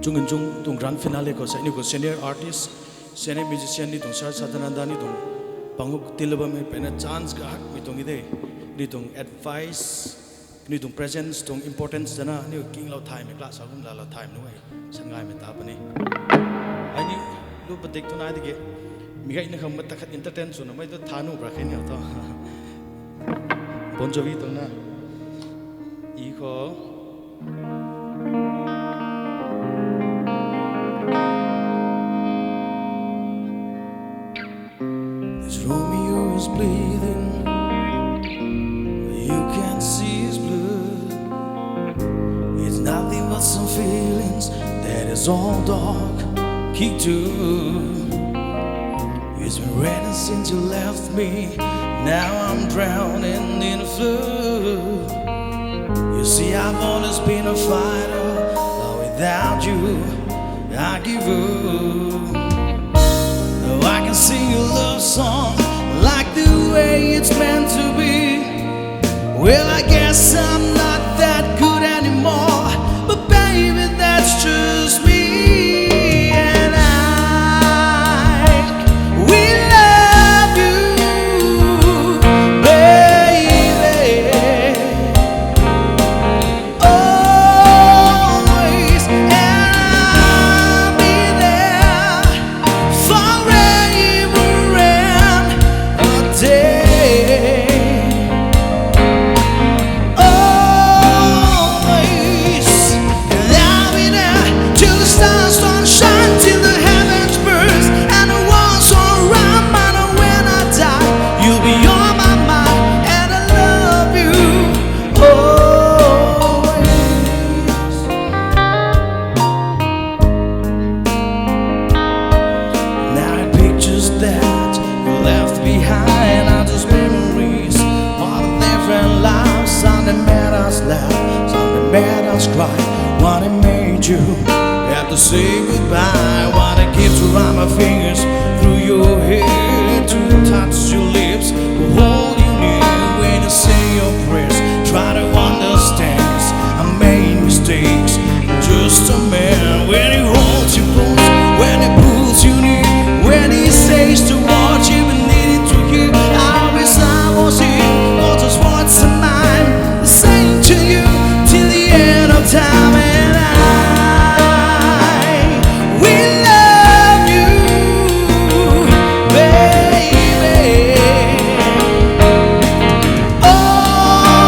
Chung tung grand finale ko sa ini ko senior artist, senior musician ni tung Sar Sadananda ni tung panguk tilaba me pena chance ka hak mi tung ide ni tung advice ni tung presence tung importance dana ni king lau time class agum la time no ai sangai me ta pani ai ni lu patik tu na dige mi gai na kham ta khat entertain su na mai to thanu bra khen ya to Bon Jovi tung na I ko Romeo is bleeding, you can't see his blood. It's nothing but some feelings that is all dark key to. It's been raining since you left me, now I'm drowning in a flood. You see, I've always been a fighter, but without you, I give up. I can sing a love song like the way it's meant to be. Well, I guess I'm not that good anymore, but baby, that's just me. And we love you, baby, always, and I'll be there forever. Cry, wanna made you have to say goodbye. Wanna keep to run my fingers through your hair, to touch your lips, to hold you near when you say your prayers. Try to understand, I made mistakes. Just a man when he holds you close, when he pulls you near, when he says to watch you and needed to hear. I wish I was here, or just what's in mind, saying to you till the end of time. And we love you, baby,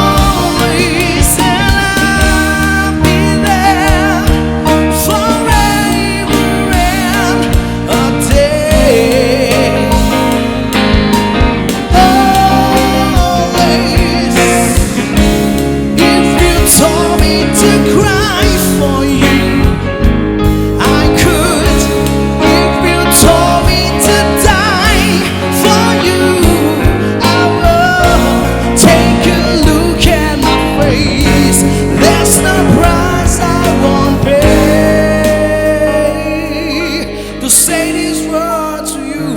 always, and I'll be there forever and a day. Always, if you told me to cry for you, I could. If you told me to die for you, I would. Take a look at my face, there's no price I won't pay to say these words to you.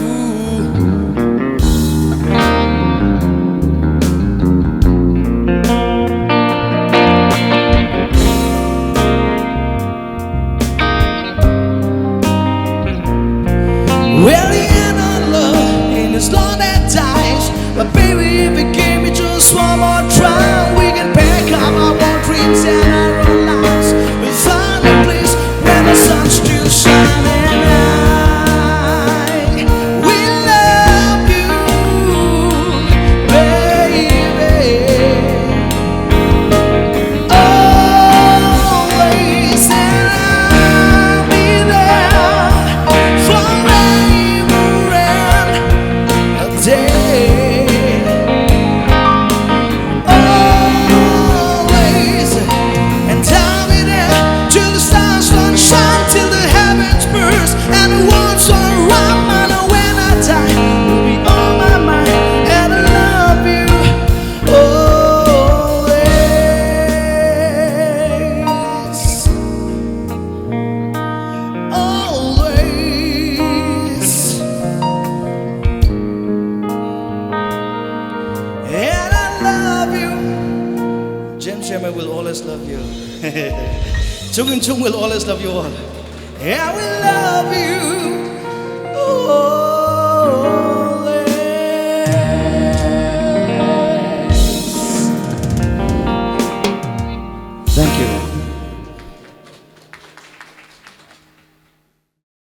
Well, the end of love ain't as long that dies, but baby, if it gave me just one more try, we can pack up our own dreams and our own lives. We'll find a place where the sun still shines. And we love you, baby, always, and I'll be there forever and a day. Always, and I'll be there till the stars don't shine, till the heavens burst, and the world's around. And when I die, you'll be on my mind, and I love you always, always, and I love you. James Sherman will always love you. Chung will always love you all. I will love you. Oh.